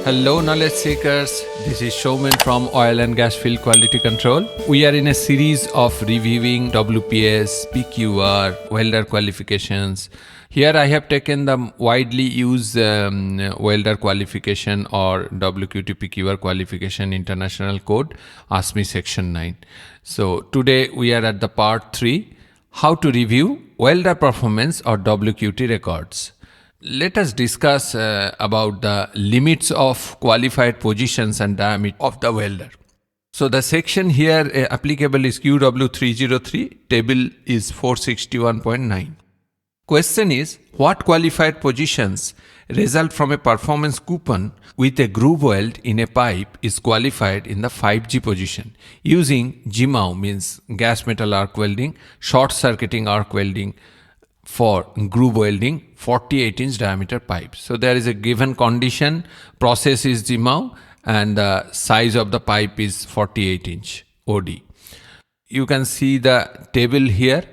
Hello knowledge seekers, this is Showman from Oil and Gas Field Quality Control. We are in a series of reviewing WPS, PQR, welder qualifications. Here I have taken the widely used welder qualification or WQT PQR qualification international code, ASME section 9. So today we are at the part 3, how to review welder performance or WQT records. Let us discuss about the limits of qualified positions and diameter of the welder. So the section here applicable is QW303, table is 461.9. Question is, what qualified positions result from a performance coupon with a groove weld in a pipe is qualified in the 5G position using GMAW, means gas metal arc welding, short circuiting arc welding, for groove welding 48-inch diameter pipe. So there is a given condition, process is GMAW and the size of the pipe is 48-inch OD. You can see the table here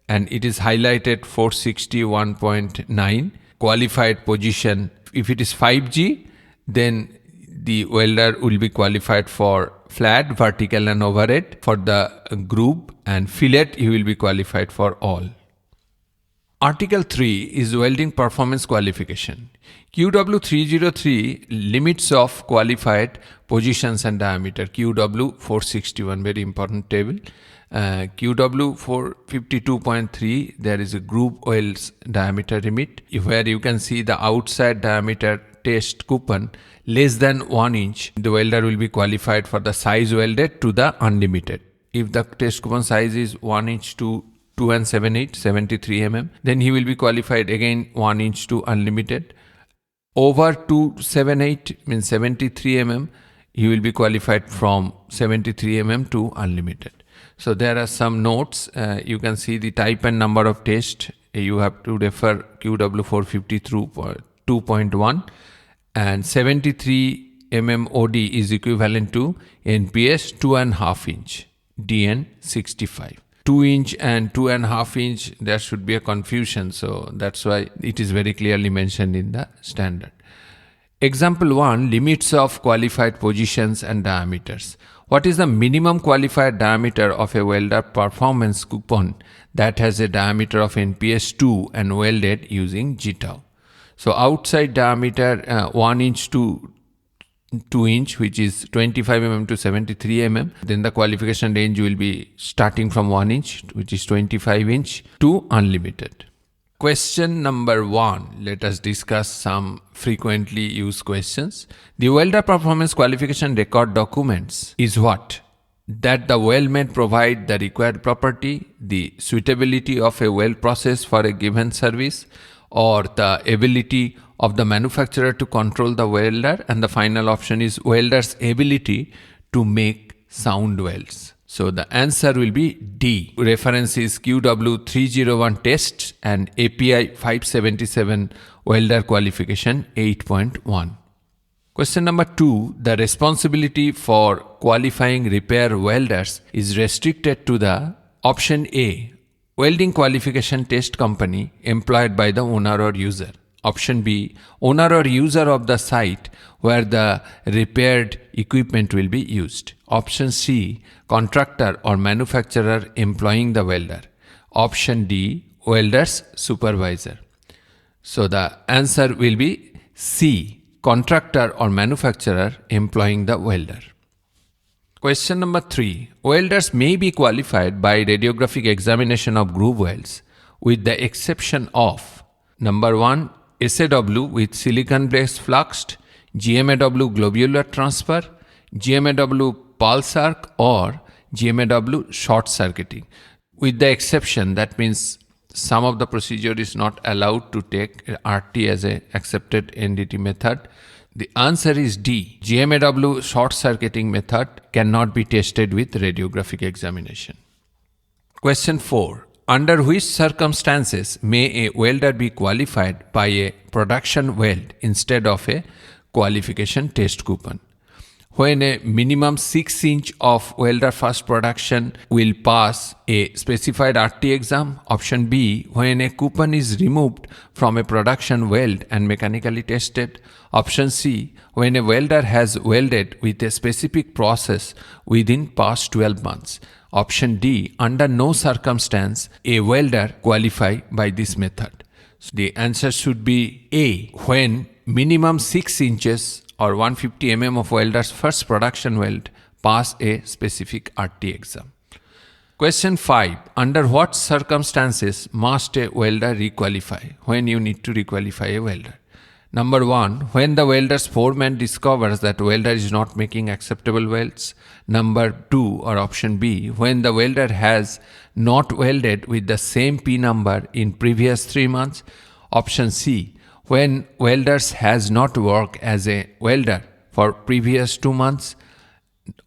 and it is highlighted 461.9 qualified position. If it is 5G, then the welder will be qualified for flat, vertical and overhead. For the groove and fillet, he will be qualified for all. Article 3 is Welding Performance Qualification. QW303 limits of qualified positions and diameter. QW461, very important table. QW452.3, there is a groove welds diameter limit, where you can see the outside diameter test coupon less than 1 inch. The welder will be qualified for the size welded to the unlimited. If the test coupon size is 1 inch to 2 and 7/8, 73 mm, then he will be qualified again 1 inch to unlimited. Over 278 means 73 mm, he will be qualified from 73 mm to unlimited. So there are some notes. You can see the type and number of test. You have to refer QW450 through 2.1, and 73 mm OD is equivalent to NPS 2.5 inch, DN 65. 2 inch and 2.5 inch, there should be a confusion, so that's why it is very clearly mentioned in the standard. Example 1, limits of qualified positions and diameters. What is the minimum qualified diameter of a welder performance coupon that has a diameter of NPS 2 and welded using GTAW? So outside diameter 1 inch to 2 inch, which is 25 mm to 73 mm. Then the qualification range will be starting from 1 inch, which is 25 inch, to unlimited. Question number 1. Let us discuss some frequently used questions. The welder performance qualification record documents is what? That the weldmate provide the required property, the suitability of a weld process for a given service, or the ability of the manufacturer to control the welder, and the final option is welder's ability to make sound welds. So the answer will be D. Reference is QW301 test and API 577 welder qualification 8.1. Question number 2. The responsibility for qualifying repair welders is restricted to the option A, welding qualification test company employed by the owner or user. Option B, owner or user of the site where the repaired equipment will be used. Option C, contractor or manufacturer employing the welder. Option D, welder's supervisor. So the answer will be C, contractor or manufacturer employing the welder. Question number 3. Welders may be qualified by radiographic examination of groove welds with the exception of number 1, SAW with silicon based fluxed, GMAW globular transfer, GMAW pulse arc, or GMAW short circuiting. With the exception, that means some of the procedure is not allowed to take RT as a accepted NDT method. The answer is D. GMAW short circuiting method cannot be tested with radiographic examination. Question 4. Under which circumstances may a welder be qualified by a production weld instead of a qualification test coupon? when a minimum 6 inch of welder first production will pass a specified RT exam. Option B, when a coupon is removed from a production weld and mechanically tested. Option C, when a welder has welded with a specific process within past 12 months. Option D, under no circumstance a welder qualify by this method. So the answer should be A, when minimum 6 inches or 150 mm of welder's first production weld pass a specific RT exam. Question 5. Under what circumstances must a welder requalify? When you need to requalify a welder? Number 1. When the welder's foreman discovers that welder is not making acceptable welds. Number 2, or option B, when the welder has not welded with the same P number in previous 3 months. Option C, when welders has not worked as a welder for previous 2 months.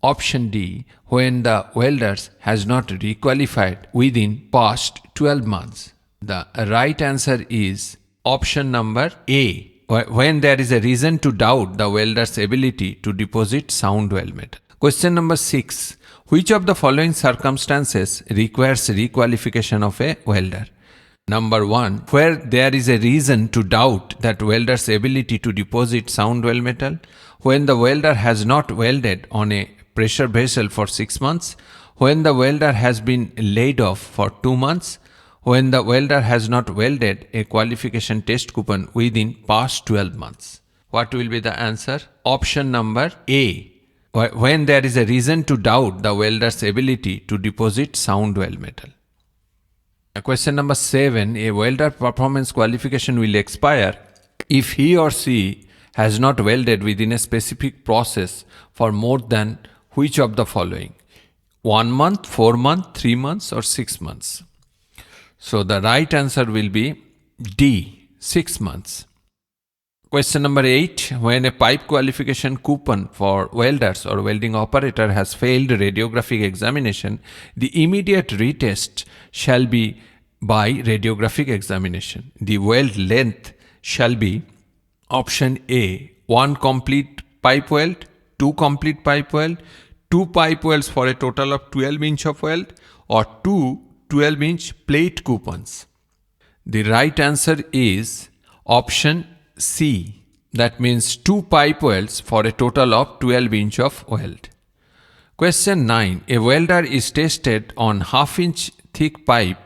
Option D, when the welders has not requalified within past 12 months. The right answer is option number A, when there is a reason to doubt the welder's ability to deposit sound weld metal. Question number 6. Which of the following circumstances requires requalification of a welder? Number 1, where there is a reason to doubt that welder's ability to deposit sound weld metal. When the welder has not welded on a pressure vessel for 6 months. When the welder has been laid off for 2 months. When the welder has not welded a qualification test coupon within past 12 months. What will be the answer? Option number A, when there is a reason to doubt the welder's ability to deposit sound weld metal. Question number 7. A welder performance qualification will expire if he or she has not welded within a specific process for more than which of the following? 1 month, 4 months, 3 months or 6 months. So the right answer will be D, 6 months. Question number 8. When a pipe qualification coupon for welders or welding operator has failed radiographic examination, the immediate retest shall be by radiographic examination. The weld length shall be option A, 1 complete pipe weld, 2 complete pipe weld, 2 pipe welds for a total of 12 inch of weld, or 2 12-inch plate coupons. The right answer is option C. That means 2 pipe welds for a total of 12 inch of weld. Question 9. A welder is tested on half-inch thick pipe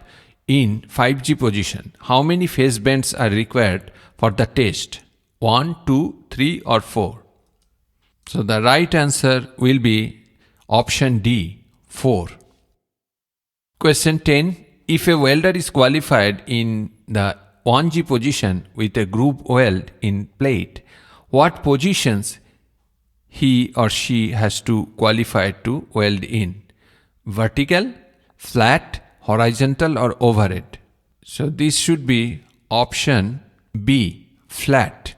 in 5G position. How many phase bends are required for the test? 1, 2, 3 or 4? So the right answer will be option D, 4. Question 10. If a welder is qualified in the 1G position with a groove weld in plate, what positions he or she has to qualify to weld in? Vertical, flat, horizontal or overhead? So this should be option B, flat.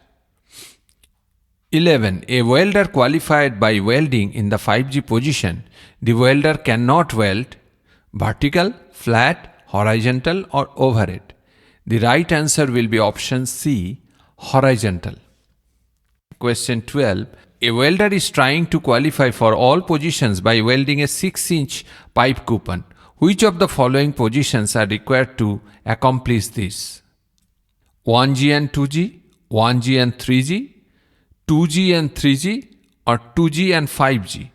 11. A welder qualified by welding in the 5G position, the welder cannot weld vertical, flat, horizontal or overhead. The right answer will be option C, horizontal. Question 12. A welder is trying to qualify for all positions by welding a 6-inch pipe coupon. Which of the following positions are required to accomplish this? 1G and 2G, 1G and 3G, 2G and 3G or 2G and 5G?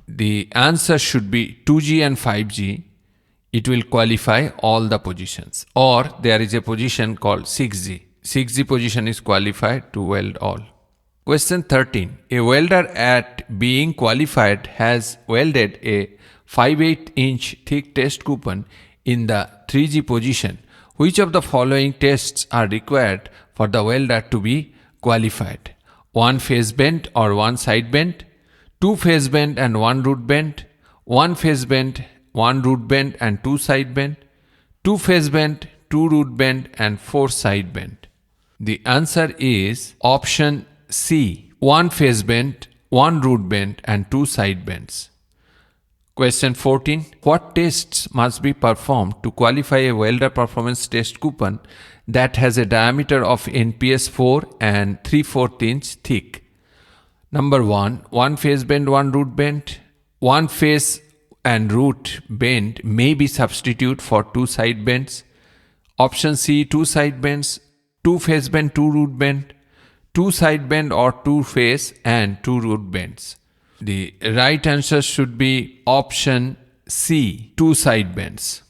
The answer should be 2G and 5G. It will qualify all the positions. Or there is a position called 6G. 6G position is qualified to weld all. Question 13. A welder at being qualified has welded a 5/8 inch thick test coupon in the 3G position. Which of the following tests are required for the welder to be qualified? 1 phase bend or 1 side bend, 2 phase bend and 1 root bend, 1 phase bend, 1 root bend and 2 side bend, 2 phase bend, 2 root bend and 4 side bend. The answer is option C, 1 phase bend, 1 root bend and 2 side bends. Question 14. What tests must be performed to qualify a welder performance test coupon that has a diameter of NPS 4 and 3/4 inch thick? Number 1, one face bend, one root bend. One face and root bend may be substituted for two side bends. Option C, two side bends, two face bend, two root bend, two side bend or two face and two root bends. The right answer should be option C, two side bends.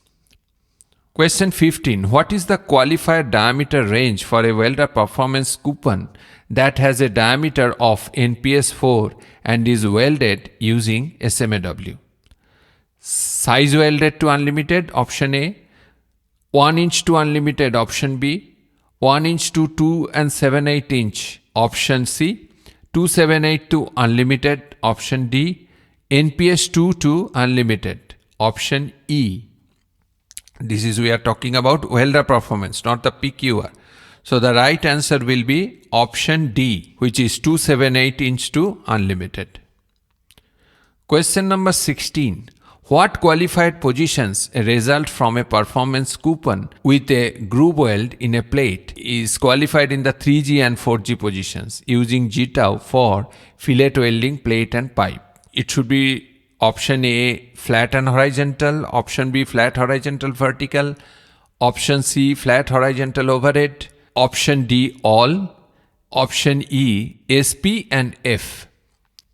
Question 15. What is the qualified diameter range for a welder performance coupon that has a diameter of NPS 4 and is welded using SMAW? Size welded to unlimited, option A. 1 inch to unlimited, option B. 1 inch to 2 and 7/8 inch, option C. 278 to unlimited, option D. NPS 2 to unlimited, option E. This is, we are talking about welder performance, not the PQR. So the right answer will be option D, which is 278 inch to unlimited. Question number 16. What qualified positions result from a performance coupon with a groove weld in a plate is qualified in the 3G and 4G positions using GTAW for fillet welding plate and pipe? It should be option A, flat and horizontal, option B, flat horizontal vertical, option C, flat horizontal overhead, option D, all, option E, SP and F.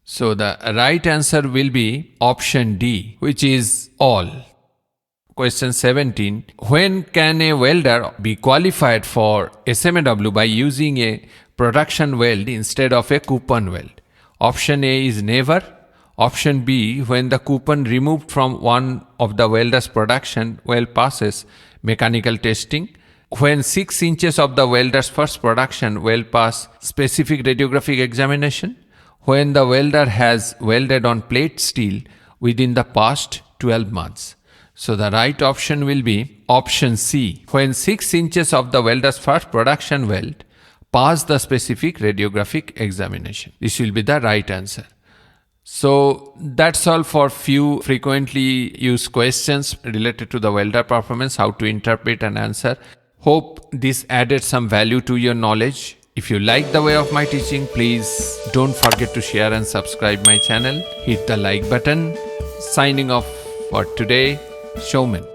So the right answer will be option D, which is all. Question 17. When can a welder be qualified for SMAW by using a production weld instead of a coupon weld? Option A is never. Option B, when the coupon removed from one of the welder's production weld passes mechanical testing. When 6 inches of the welder's first production weld pass specific radiographic examination. When the welder has welded on plate steel within the past 12 months. So the right option will be option C, when 6 inches of the welder's first production weld pass the specific radiographic examination. This will be the right answer. So that's all for few frequently used questions related to the welder performance, how to interpret and answer. Hope this added some value to your knowledge. If you like the way of my teaching, please don't forget to share and subscribe my channel. Hit the like button. Signing off for today, Showman.